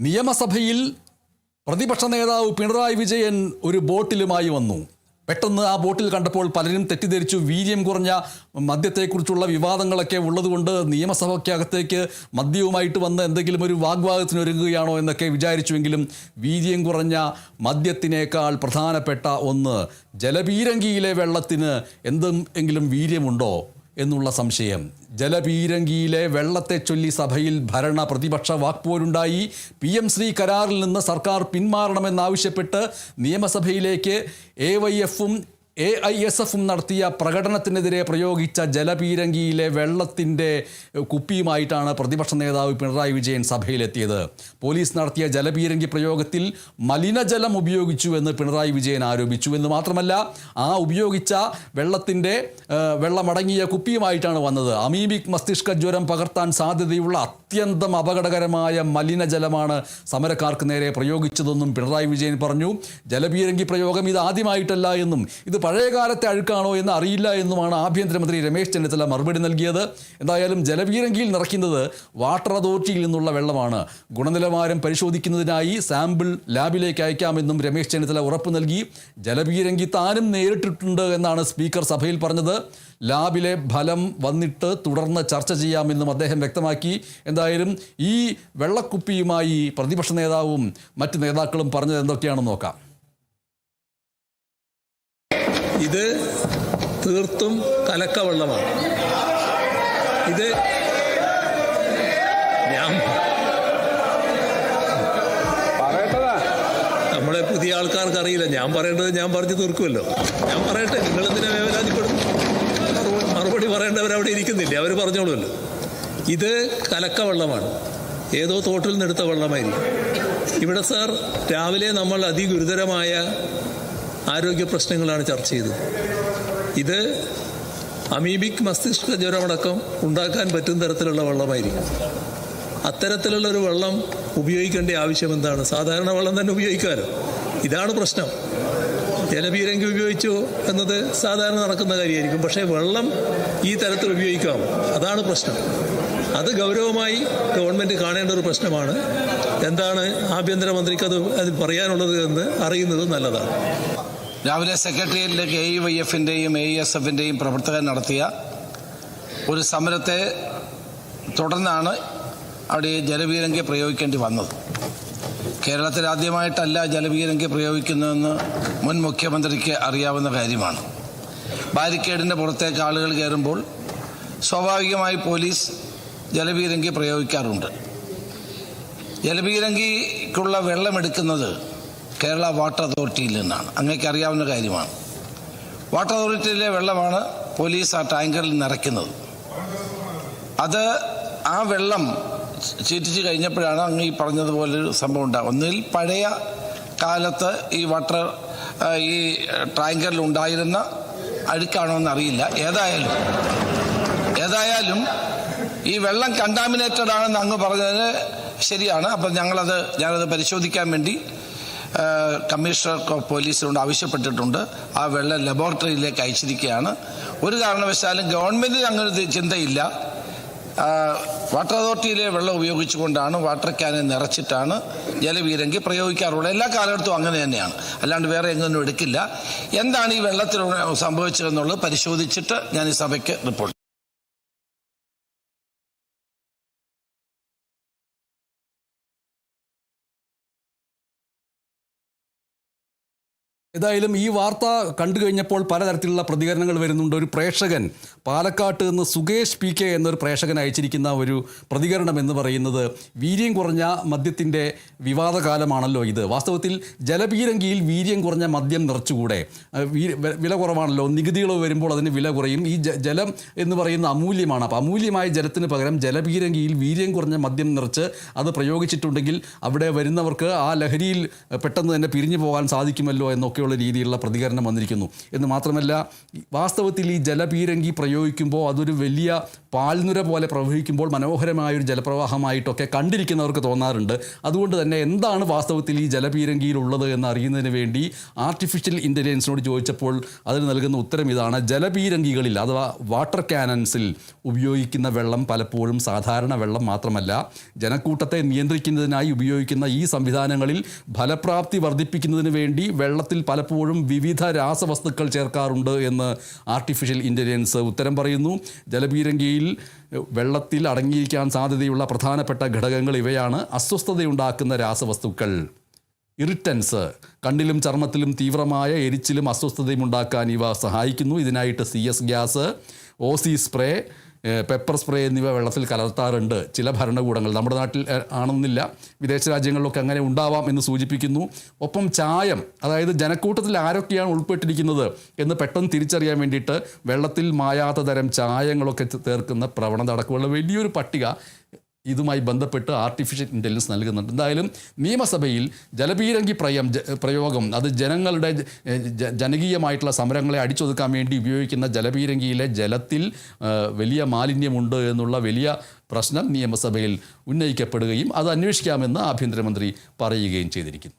നിയമസഭയിൽ പ്രതിപക്ഷ നേതാവ് പിണറായി വിജയൻ ഒരു ബോട്ടിലുമായി വന്നു. പെട്ടെന്ന് ആ ബോട്ടിൽ കണ്ടപ്പോൾ പലരും തെറ്റിദ്ധരിച്ചു വീര്യം കുറഞ്ഞ മദ്യത്തെക്കുറിച്ചുള്ള വിവാദങ്ങളൊക്കെ ഉള്ളതുകൊണ്ട് നിയമസഭയ്ക്കകത്തേക്ക് മദ്യവുമായിട്ട് വന്ന് എന്തെങ്കിലും ഒരു വാഗ്വാദത്തിനൊരുങ്ങുകയാണോ എന്നൊക്കെ വിചാരിച്ചുവെങ്കിലും വീര്യം കുറഞ്ഞ മദ്യത്തിനേക്കാൾ പ്രധാനപ്പെട്ട ഒന്ന് ജലപീരങ്കിയിലെ വെള്ളത്തിന് എന്തെങ്കിലും വീര്യമുണ്ടോ എന്നുള്ള സംശയം. ജലപീരങ്കിയിലെ വെള്ളത്തെ ചൊല്ലി സഭയിൽ ഭരണ പ്രതിപക്ഷ വാക്പോരുണ്ടായി. PM-ശ്രീ കരാറിൽ നിന്ന് സർക്കാർ പിന്മാറണമെന്നാവശ്യപ്പെട്ട് നിയമസഭയിലേക്ക് AYF-ഉം AISF-ഉം നടത്തിയ പ്രകടനത്തിനെതിരെ പ്രയോഗിച്ച ജലപീരങ്കിയിലെ വെള്ളത്തിൻ്റെ കുപ്പിയുമായിട്ടാണ് പ്രതിപക്ഷ നേതാവ് പിണറായി വിജയൻ സഭയിലെത്തിയത്. പോലീസ് നടത്തിയ ജലപീരങ്കി പ്രയോഗത്തിൽ മലിനജലം ഉപയോഗിച്ചു എന്ന് പിണറായി വിജയൻ ആരോപിച്ചു. എന്ന് മാത്രമല്ല, ആ ഉപയോഗിച്ച വെള്ളമടങ്ങിയ കുപ്പിയുമായിട്ടാണ് വന്നത്. അമീബിക് മസ്തിഷ്ക ജ്വരം പകർത്താൻ സാധ്യതയുള്ള അത്യന്തം അപകടകരമായ മലിനജലമാണ് സമരക്കാർക്ക് നേരെ പ്രയോഗിച്ചതെന്നും പിണറായി വിജയൻ പറഞ്ഞു. ജലപീരങ്കി പ്രയോഗം ഇത് ആദ്യമായിട്ടല്ല എന്നും ഇത് പഴയകാലത്തെ അഴുക്കാണോ എന്ന് അറിയില്ല എന്നുമാണ് ആഭ്യന്തരമന്ത്രി രമേശ് ചെന്നിത്തല മറുപടി നൽകിയത്. എന്തായാലും ജലപീരങ്കിയിൽ നിറയ്ക്കുന്നത് വാട്ടർ അതോറിറ്റിയിൽ നിന്നുള്ള വെള്ളമാണ്. ഗുണനിലവാരം പരിശോധിക്കുന്നതിനായി സാമ്പിൾ ലാബിലേക്ക് അയക്കാമെന്നും രമേശ് ചെന്നിത്തല ഉറപ്പ് നൽകി. ജലപീരങ്കി താനും നേരിട്ടിട്ടുണ്ട് എന്നാണ് സ്പീക്കർ സഭയിൽ പറഞ്ഞത്. ലാബിലെ ഫലം വന്നിട്ട് തുടർന്ന് ചർച്ച ചെയ്യാമെന്നും അദ്ദേഹം വ്യക്തമാക്കി. എന്തായാലും ഈ വെള്ളക്കുപ്പിയുമായി പ്രതിപക്ഷ നേതാവും മറ്റ് നേതാക്കളും പറഞ്ഞത് എന്തൊക്കെയാണെന്ന് നോക്കാം. ഇത് തീർത്തും കലക്കവെള്ളമാണ്. ഇത് നമ്മളെ പുതിയ ആൾക്കാർക്ക് അറിയില്ല. ഞാൻ പറയേണ്ടത് ഞാൻ പറഞ്ഞു തീർക്കുമല്ലോ. ഞാൻ പറയട്ടെ, നിങ്ങളെന്തിനാ വേവലാതിപ്പെടും? മറുപടി പറയേണ്ടവരവിടെ ഇരിക്കുന്നില്ല, അവർ പറഞ്ഞോളുമല്ലോ. ഇത് കലക്കവെള്ളമാണ്, ഏതോ തോട്ടിൽ നിന്നെടുത്ത വെള്ളമായിരിക്കും. ഇവിടെ സാർ രാവിലെ നമ്മൾ അതിഗുരുതരമായ ആരോഗ്യ പ്രശ്നങ്ങളാണ് ചർച്ച ചെയ്തത്. ഇത് അമീബിക് മസ്തിഷ്ക ജ്വരമടക്കം ഉണ്ടാക്കാൻ പറ്റുന്ന തരത്തിലുള്ള വെള്ളമായിരിക്കും. അത്തരത്തിലുള്ളൊരു വെള്ളം ഉപയോഗിക്കേണ്ട ആവശ്യം എന്താണ്? സാധാരണ വെള്ളം തന്നെ ഉപയോഗിക്കാമല്ലോ. ഇതാണ് പ്രശ്നം. ജലപീരങ്കി ഉപയോഗിച്ചു എന്നത് സാധാരണ നടക്കുന്ന കാര്യമായിരിക്കും, പക്ഷേ വെള്ളം ഈ തരത്തിൽ ഉപയോഗിക്കാം, അതാണ് പ്രശ്നം. അത് ഗൗരവമായി ഗവൺമെൻറ് കാണേണ്ട ഒരു പ്രശ്നമാണ്. എന്താണ് ആഭ്യന്തരമന്ത്രിക്ക് അതിൽ പറയാനുള്ളത് എന്ന് അറിയുന്നത് നല്ലതാണ്. രാവിലെ സെക്രട്ടേറിയറ്റിലേക്ക് AYF-ൻ്റെയും AISF-ൻ്റെയും പ്രവർത്തകർ നടത്തിയ ഒരു സമരത്തെ തുടർന്നാണ് അവിടെ ജലപീരങ്കി പ്രയോഗിക്കേണ്ടി വന്നത്. കേരളത്തിൽ ആദ്യമായിട്ടല്ല ജലപീരങ്കി പ്രയോഗിക്കുന്നതെന്ന് മുൻ മുഖ്യമന്ത്രിക്ക് അറിയാവുന്ന കാര്യമാണ്. ബാരിക്കേഡിൻ്റെ പുറത്തേക്ക് ആളുകൾ കയറുമ്പോൾ സ്വാഭാവികമായി പോലീസ് ജലപീരങ്കി പ്രയോഗിക്കാറുണ്ട്. ജലപീരങ്കിക്കുള്ള വെള്ളമെടുക്കുന്നത് കേരള വാട്ടർ അതോറിറ്റിയിൽ നിന്നാണ്. അങ്ങേക്ക് അറിയാവുന്ന കാര്യമാണ്. വാട്ടർ അതോറിറ്റിയിലെ വെള്ളമാണ് പോലീസ് ആ ടാങ്കറിൽ നിറയ്ക്കുന്നത്. ആ വെള്ളം ചീറ്റിച്ച് കഴിഞ്ഞപ്പോഴാണ് അങ്ങ് ഈ പറഞ്ഞതുപോലൊരു സംഭവം ഉണ്ടാകും. ഒന്നിൽ പഴയ കാലത്ത് ഈ ടാങ്കറിൽ ഉണ്ടായിരുന്ന അഴുക്കാണോ എന്നറിയില്ല. ഏതായാലും ഈ വെള്ളം കണ്ടാമിനേറ്റഡ് ആണെന്ന് അങ്ങ് പറഞ്ഞതിന് ശരിയാണ്. അപ്പം ഞാനത് പരിശോധിക്കാൻ വേണ്ടി കമ്മീഷണർ ഓഫ് പോലീസിനോട് ആവശ്യപ്പെട്ടിട്ടുണ്ട്. ആ വെള്ളം ലബോറട്ടറിയിലേക്ക് അയച്ചിരിക്കുകയാണ്. ഒരു കാരണവശാലും ഗവൺമെൻറ്റിന് അങ്ങനെ ചിന്തയില്ല. വാട്ടർ അതോറിറ്റിയിലെ വെള്ളം ഉപയോഗിച്ചുകൊണ്ടാണ് വാട്ടർ ക്യാനെ നിറച്ചിട്ടാണ് ജലപീരങ്കി പ്രയോഗിക്കാറുള്ളത്. എല്ലാ കാലഘട്ടവും അങ്ങനെ തന്നെയാണ്, അല്ലാണ്ട് വേറെ എങ്ങൊന്നും എടുക്കില്ല. എന്താണ് ഈ വെള്ളത്തിൽ സംഭവിച്ചതെന്നുള്ളത് പരിശോധിച്ചിട്ട് ഞാൻ ഈ സഭയ്ക്ക് റിപ്പോർട്ട്. ഏതായാലും ഈ വാർത്ത കണ്ടു കഴിഞ്ഞപ്പോൾ പലതരത്തിലുള്ള പ്രതികരണങ്ങൾ വരുന്നുണ്ട്. ഒരു പ്രേക്ഷകൻ പാലക്കാട്ട് നിന്ന് സുകേഷ് PK എന്നൊരു പ്രേക്ഷകൻ അയച്ചിരിക്കുന്ന ഒരു പ്രതികരണം എന്ന് പറയുന്നത്, വീര്യം കുറഞ്ഞ മദ്യത്തിൻ്റെ വിവാദകാലമാണല്ലോ ഇത്. വാസ്തവത്തിൽ ജലപീരങ്കിയിൽ വീര്യം കുറഞ്ഞ മദ്യം നിറച്ചുകൂടെ? വില കുറവാണല്ലോ, നികുതികൾ വരുമ്പോൾ അതിന് വില കുറയും. ഈ ജലം എന്ന് പറയുന്ന അമൂല്യമാണ്. അപ്പോൾ അമൂല്യമായ ജലത്തിന് പകരം ജലപീരങ്കിയിൽ വീര്യം കുറഞ്ഞ മദ്യം നിറച്ച് അത് പ്രയോഗിച്ചിട്ടുണ്ടെങ്കിൽ അവിടെ വരുന്നവർക്ക് ആ ലഹരിയിൽ പെട്ടെന്ന് തന്നെ പിരിഞ്ഞു പോകാൻ സാധിക്കുമല്ലോ എന്നൊക്കെയുള്ള പോലെയുള്ള രീതിയിലുള്ള പ്രതികരണം വന്നിരിക്കുന്നു. എന്ന് മാത്രമല്ല, വാസ്തവത്തിൽ ഈ ജലപീരങ്കി പ്രയോഗിക്കുമ്പോൾ അതൊരു വലിയ പാൽനുര പോലെ പ്രവഹിക്കുമ്പോൾ മനോഹരമായൊരു ജലപ്രവാഹമായിട്ടൊക്കെ കണ്ടിരിക്കുന്നവർക്ക് തോന്നാറുണ്ട്. അതുകൊണ്ട് തന്നെ എന്താണ് വാസ്തവത്തിൽ ഈ ജലപീരങ്കിയിലുള്ളത് എന്ന് അറിയുന്നതിന് വേണ്ടി ആർട്ടിഫിഷ്യൽ ഇൻ്റലിജൻസിനോട് ചോദിച്ചപ്പോൾ അതിന് നൽകുന്ന ഉത്തരം ഇതാണ്: ജലപീരങ്കികളിൽ അഥവാ വാട്ടർ ക്യാനൻസിൽ ഉപയോഗിക്കുന്ന വെള്ളം പലപ്പോഴും സാധാരണ വെള്ളം മാത്രമല്ല, ജനക്കൂട്ടത്തെ നിയന്ത്രിക്കുന്നതിനായി ഉപയോഗിക്കുന്ന ഈ സംവിധാനങ്ങളിൽ ഫലപ്രാപ്തി വർദ്ധിപ്പിക്കുന്നതിന് വേണ്ടി വെള്ളത്തിൽ പലപ്പോഴും വിവിധ രാസവസ്തുക്കൾ ചേർക്കാറുണ്ട് എന്ന് ആർട്ടിഫിഷ്യൽ ഇൻ്റലിജൻസ് ഉത്തരം പറയുന്നു. ജലപീരങ്കിയിൽ വെള്ളത്തിൽ അടങ്ങിയിരിക്കാൻ സാധ്യതയുള്ള പ്രധാനപ്പെട്ട ഘടകങ്ങൾ ഇവയാണ്: അസ്വസ്ഥതയുണ്ടാക്കുന്ന രാസവസ്തുക്കൾ, ഇറിറ്റൻസ്, കണ്ണിലും ചർമ്മത്തിലും തീവ്രമായ എരിച്ചിലും അസ്വസ്ഥതയും ഉണ്ടാക്കാൻ ഇവ സഹായിക്കുന്നു. ഇതിനായിട്ട് CS gas, OC spray, pepper spray എന്നിവ വെള്ളത്തിൽ കലർത്താറുണ്ട് ചില ഭരണകൂടങ്ങൾ. നമ്മുടെ നാട്ടിൽ ആണെന്നില്ല, വിദേശ രാജ്യങ്ങളിലൊക്കെ അങ്ങനെ ഉണ്ടാവാം എന്ന് സൂചിപ്പിക്കുന്നു. ഒപ്പം ചായം, അതായത് ജനക്കൂട്ടത്തിൽ ആരൊക്കെയാണ് ഉൾപ്പെട്ടിരിക്കുന്നത് എന്ന് പെട്ടെന്ന് തിരിച്ചറിയാൻ വേണ്ടിയിട്ട് വെള്ളത്തിൽ മായാത്ത തരം ചായങ്ങളൊക്കെ ചേർക്കുന്ന പ്രവണത അടക്കമുള്ള വലിയൊരു പട്ടിക ഇതുമായി ബന്ധപ്പെട്ട് ആർട്ടിഫിഷ്യൽ ഇൻ്റലിജൻസ് നൽകുന്നുണ്ട്. എന്തായാലും നിയമസഭയിൽ ജലപീരങ്കി പ്രയോഗം അത് ജനങ്ങളുടെ ജനകീയമായിട്ടുള്ള സമരങ്ങളെ അടിച്ചൊതുക്കാൻ വേണ്ടി ഉപയോഗിക്കുന്ന ജലപീരങ്കിയിലെ ജലത്തിൽ വലിയ മാലിന്യമുണ്ട് എന്നുള്ള വലിയ പ്രശ്നം നിയമസഭയിൽ ഉന്നയിക്കപ്പെടുകയും അത് അന്വേഷിക്കാമെന്ന് ആഭ്യന്തരമന്ത്രി പറയുകയും ചെയ്തിരിക്കുന്നു.